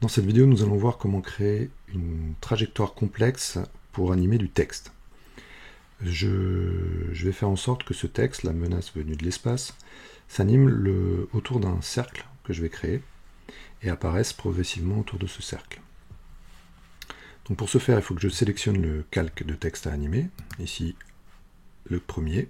Dans cette vidéo, nous allons voir comment créer une trajectoire complexe pour animer du texte. Je vais faire en sorte que ce texte, la menace venue de l'espace, s'anime autour d'un cercle que je vais créer et apparaisse progressivement autour de ce cercle. Donc pour ce faire, il faut que je sélectionne le calque de texte à animer, ici le premier,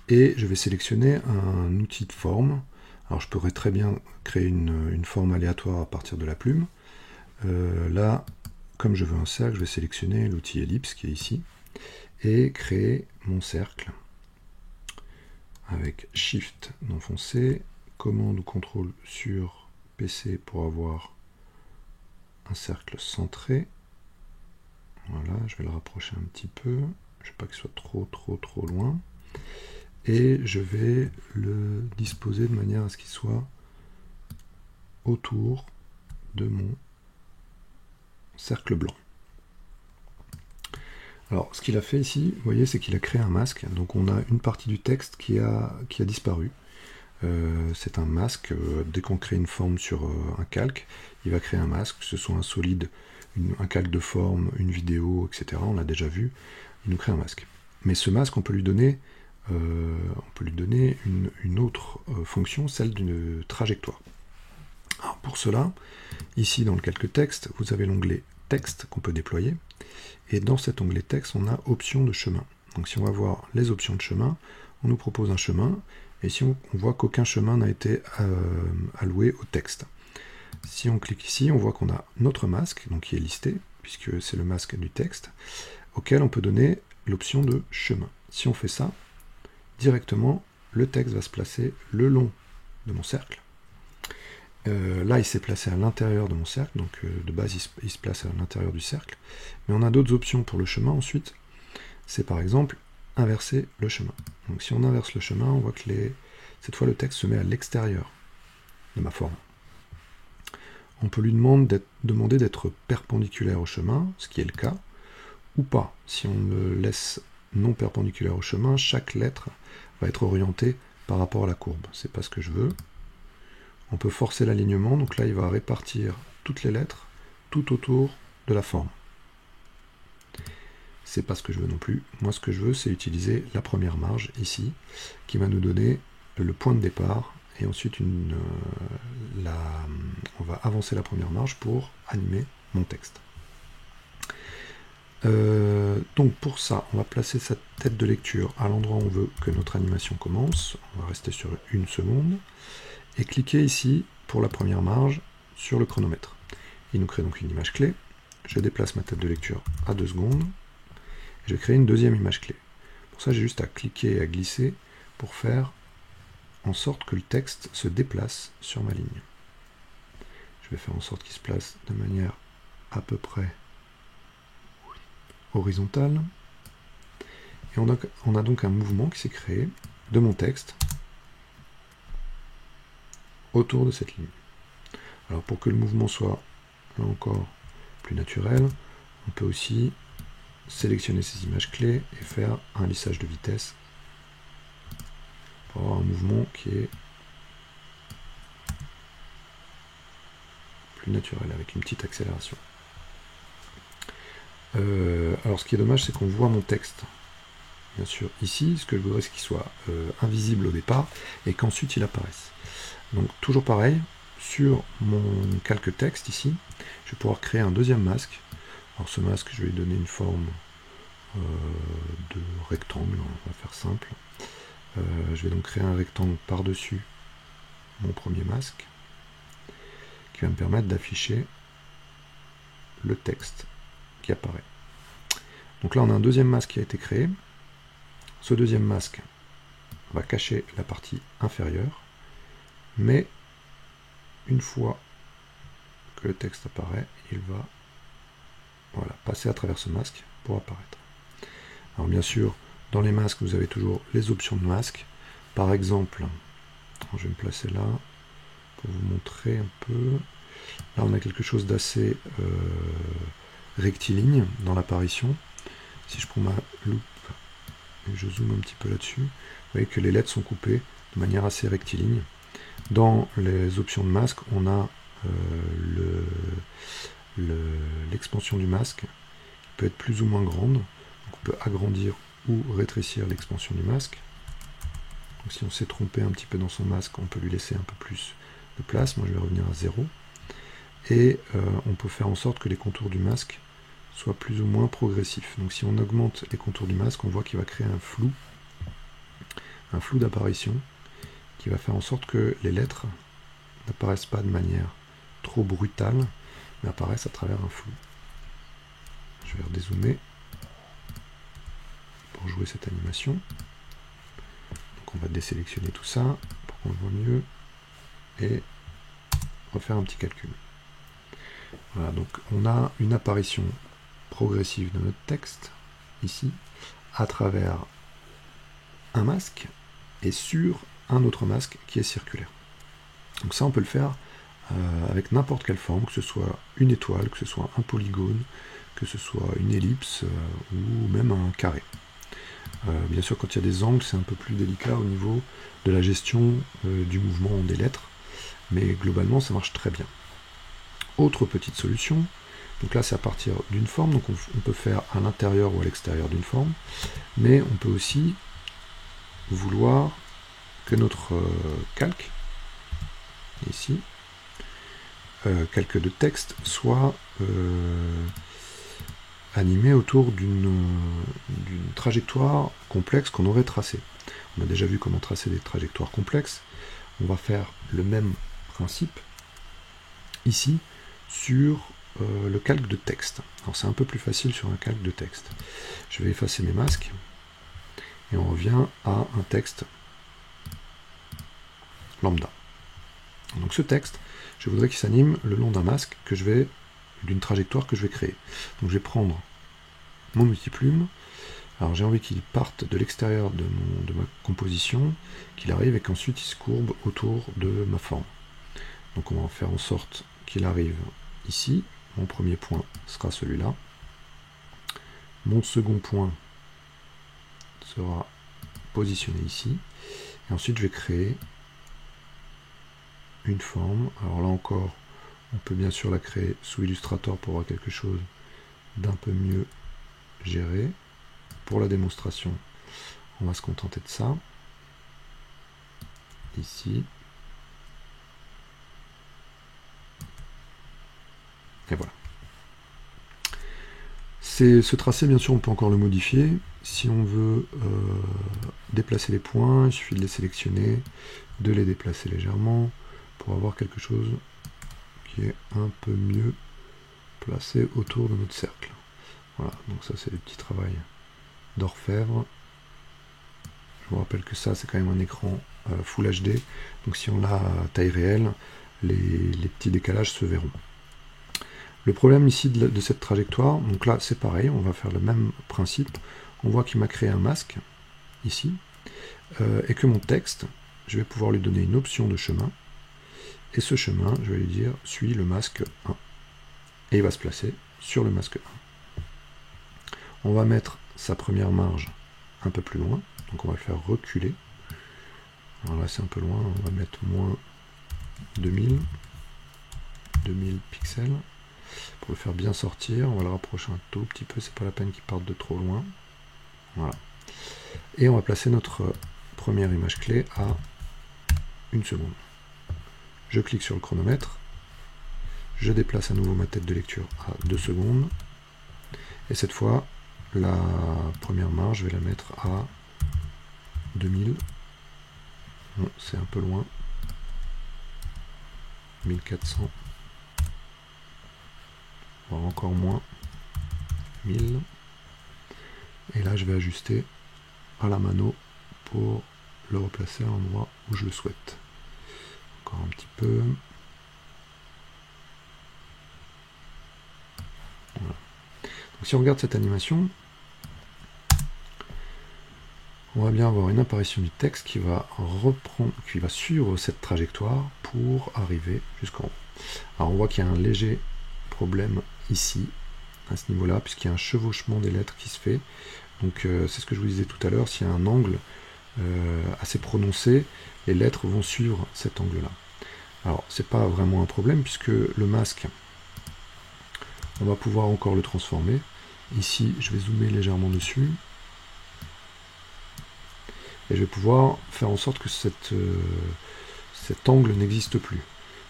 et je vais sélectionner un outil de forme. Alors je pourrais très bien créer une forme aléatoire à partir de la plume. Là, comme je veux un cercle, je vais sélectionner l'outil ellipse qui est ici et créer mon cercle avec Shift non foncé, commande ou contrôle sur PC pour avoir un cercle centré. Voilà, je vais le rapprocher un petit peu, je ne veux pas qu'il soit trop loin. Et je vais le disposer de manière à ce qu'il soit autour de mon cercle blanc. Alors, ce qu'il a fait ici, vous voyez, c'est qu'il a créé un masque. Donc, on a une partie du texte qui a disparu. C'est un masque. Dès qu'on crée une forme sur un calque, il va créer un masque, que ce soit un solide, un calque de forme, une vidéo, etc. On l'a déjà vu. Il nous crée un masque. Mais ce masque, on peut lui donner une autre fonction, celle d'une trajectoire. Alors pour cela, ici dans le calque texte, vous avez l'onglet texte qu'on peut déployer, et dans cet onglet texte, on a options de chemin. Donc si on va voir les options de chemin, on nous propose un chemin, et si on voit qu'aucun chemin n'a été alloué au texte. Si on clique ici, on voit qu'on a notre masque, donc qui est listé, puisque c'est le masque du texte, auquel on peut donner l'option de chemin. Si on fait ça, directement, le texte va se placer le long de mon cercle. Là, il s'est placé à l'intérieur de mon cercle, donc de base, il se place à l'intérieur du cercle. Mais on a d'autres options pour le chemin ensuite. C'est par exemple inverser le chemin. Donc si on inverse le chemin, on voit que cette fois le texte se met à l'extérieur de ma forme. On peut lui demander d'être perpendiculaire au chemin, ce qui est le cas, ou pas. Si on le laisse non perpendiculaire au chemin, chaque lettre va être orientée par rapport à la courbe. C'est pas ce que je veux. On peut forcer l'alignement, donc là il va répartir toutes les lettres tout autour de la forme. C'est pas ce que je veux non plus. Moi ce que je veux, c'est utiliser la première marge ici, qui va nous donner le point de départ, et ensuite on va avancer la première marge pour animer mon texte. Donc pour ça, on va placer cette tête de lecture à l'endroit où on veut que notre animation commence. On va rester sur 1 seconde. Et cliquer ici, pour la première marge, sur le chronomètre. Il nous crée donc une image clé. Je déplace ma tête de lecture à 2 secondes. Et je vais créer une deuxième image clé. Pour ça, j'ai juste à cliquer et à glisser pour faire en sorte que le texte se déplace sur ma ligne. Je vais faire en sorte qu'il se place de manière à peu près horizontale. Et on a donc un mouvement qui s'est créé de mon texte autour de cette ligne. Alors pour que le mouvement soit, là encore, plus naturel, on peut aussi sélectionner ces images clés et faire un lissage de vitesse pour avoir un mouvement qui est plus naturel, avec une petite accélération. Alors ce qui est dommage, c'est qu'on voit mon texte, bien sûr, ici. Ce que je voudrais, c'est qu'il soit invisible au départ et qu'ensuite il apparaisse. Donc toujours pareil, sur mon calque texte ici, je vais pouvoir créer un deuxième masque. Alors ce masque, je vais lui donner une forme de rectangle, on va faire simple. Je vais donc créer un rectangle par-dessus mon premier masque, qui va me permettre d'afficher le texte qui apparaît. Donc là on a un deuxième masque qui a été créé. Ce deuxième masque va cacher la partie inférieure, mais une fois que le texte apparaît, il va passer à travers ce masque pour apparaître. Alors bien sûr, dans les masques, vous avez toujours les options de masque. Par exemple, je vais me placer là pour vous montrer un peu. Là, on a quelque chose d'assez rectiligne dans l'apparition. Si je prends ma loupe et je zoome un petit peu là-dessus, vous voyez que les lettres sont coupées de manière assez rectiligne. Dans les options de masque, on a l'expansion du masque, qui peut être plus ou moins grande. Donc on peut agrandir ou rétrécir l'expansion du masque. Donc si on s'est trompé un petit peu dans son masque, on peut lui laisser un peu plus de place. Moi je vais revenir à 0. Et on peut faire en sorte que les contours du masque soient plus ou moins progressifs. Donc si on augmente les contours du masque, on voit qu'il va créer un flou d'apparition, qui va faire en sorte que les lettres n'apparaissent pas de manière trop brutale, mais apparaissent à travers un flou. Je vais redézoomer pour jouer cette animation. Donc on va désélectionner tout ça pour qu'on le voit mieux et refaire un petit calcul. Voilà, donc on a une apparition progressive de notre texte ici à travers un masque et sur un autre masque qui est circulaire. Donc ça on peut le faire avec n'importe quelle forme, que ce soit une étoile, que ce soit un polygone, que ce soit une ellipse ou même un carré. Bien sûr quand il y a des angles c'est un peu plus délicat au niveau de la gestion du mouvement des lettres, mais globalement ça marche très bien. Autre petite solution, donc là c'est à partir d'une forme, donc on peut faire à l'intérieur ou à l'extérieur d'une forme, mais on peut aussi vouloir que notre calque, ici, calque de texte, soit animé autour d'une trajectoire complexe qu'on aurait tracée. On a déjà vu comment tracer des trajectoires complexes, on va faire le même principe ici, sur le calque de texte. Alors c'est un peu plus facile sur un calque de texte. Je vais effacer mes masques et on revient à un texte lambda. Donc ce texte, je voudrais qu'il s'anime le long d'un masque d'une trajectoire que je vais créer. Donc je vais prendre mon multiplume. Alors j'ai envie qu'il parte de l'extérieur de ma composition, qu'il arrive et qu'ensuite il se courbe autour de ma forme. Donc on va faire en sorte qu'il arrive ici. Mon premier point sera celui-là. Mon second point sera positionné ici. Et ensuite je vais créer une forme. Alors là encore, on peut bien sûr la créer sous Illustrator pour avoir quelque chose d'un peu mieux géré. Pour la démonstration, on va se contenter de ça. Ici. Et voilà. Ce tracé, bien sûr, on peut encore le modifier. Si on veut déplacer les points, il suffit de les sélectionner, de les déplacer légèrement, pour avoir quelque chose qui est un peu mieux placé autour de notre cercle. Voilà, donc ça c'est le petit travail d'orfèvre. Je vous rappelle que ça c'est quand même un écran Full HD, donc si on l'a à taille réelle, les petits décalages se verront. Le problème ici de cette trajectoire, donc là c'est pareil, on va faire le même principe. On voit qu'il m'a créé un masque, ici, et que mon texte, je vais pouvoir lui donner une option de chemin, et ce chemin, je vais lui dire, suis le masque 1. Et il va se placer sur le masque 1. On va mettre sa première marge un peu plus loin, donc on va le faire reculer. Alors là c'est un peu loin, on va mettre moins 2000 pixels. Pour le faire bien sortir, on va le rapprocher un tout petit peu, c'est pas la peine qu'il parte de trop loin. Voilà. Et on va placer notre première image clé à 1 seconde. Je clique sur le chronomètre, je déplace à nouveau ma tête de lecture à 2 secondes, et cette fois, la première marge, je vais la mettre à 2000. Bon, c'est un peu loin. 1400. Voire encore moins. 1000. Et là, je vais ajuster à la mano pour le replacer à l'endroit où je le souhaite. Encore un petit peu. Voilà. Donc, si on regarde cette animation, on va bien avoir une apparition du texte qui va suivre cette trajectoire pour arriver jusqu'en haut. Alors on voit qu'il y a un léger problème ici, à ce niveau-là, puisqu'il y a un chevauchement des lettres qui se fait. Donc c'est ce que je vous disais tout à l'heure, s'il y a un angle assez prononcé, les lettres vont suivre cet angle-là. Alors, c'est pas vraiment un problème, puisque le masque, on va pouvoir encore le transformer. Ici, je vais zoomer légèrement dessus. Et je vais pouvoir faire en sorte que cet angle n'existe plus.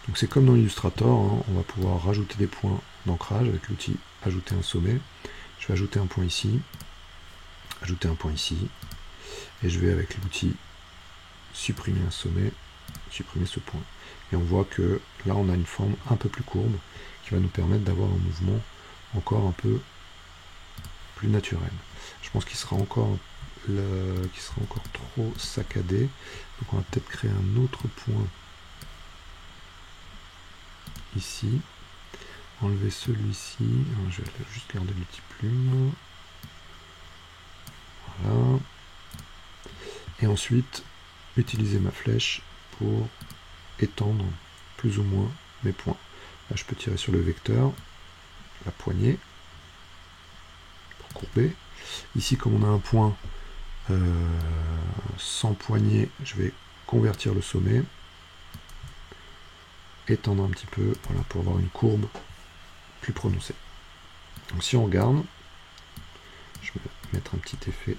Donc c'est comme dans Illustrator, hein, on va pouvoir rajouter des points d'ancrage avec l'outil ajouter un sommet. Je vais ajouter un point ici, ajouter un point ici, et je vais avec l'outil supprimer un sommet, supprimer ce point. Et on voit que là on a une forme un peu plus courbe qui va nous permettre d'avoir un mouvement encore un peu plus naturel. Je pense qu'il sera encore trop saccadé. Donc on va peut-être créer un autre point ici. Enlever celui-ci. Je vais juste garder le petit plume. Voilà. Et ensuite, utiliser ma flèche pour étendre plus ou moins mes points. Là, je peux tirer sur le vecteur, la poignée, pour courber. Ici, comme on a un point sans poignée, je vais convertir le sommet, étendre un petit peu, voilà, pour avoir une courbe plus prononcée. Donc si on regarde, je vais mettre un petit effet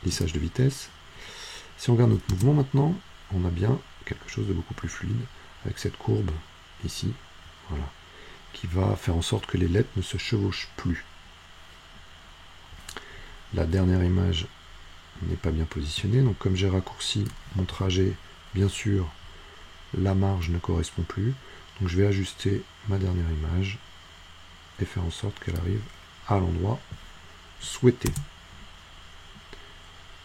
lissage de vitesse. Si on regarde notre mouvement maintenant, on a bien quelque chose de beaucoup plus fluide, avec cette courbe ici, voilà, qui va faire en sorte que les lettres ne se chevauchent plus. La dernière image n'est pas bien positionnée, donc comme j'ai raccourci mon trajet, bien sûr, la marge ne correspond plus, donc je vais ajuster ma dernière image et faire en sorte qu'elle arrive à l'endroit souhaité.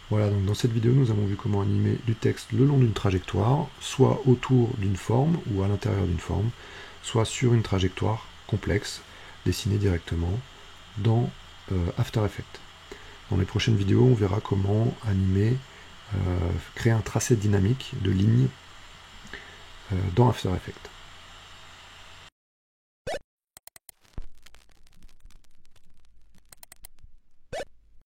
Voilà, donc dans cette vidéo, nous avons vu comment animer du texte le long d'une trajectoire, soit autour d'une forme ou à l'intérieur d'une forme, soit sur une trajectoire complexe, dessinée directement dans After Effects. Dans les prochaines vidéos, on verra comment animer, créer un tracé dynamique de lignes dans After Effects.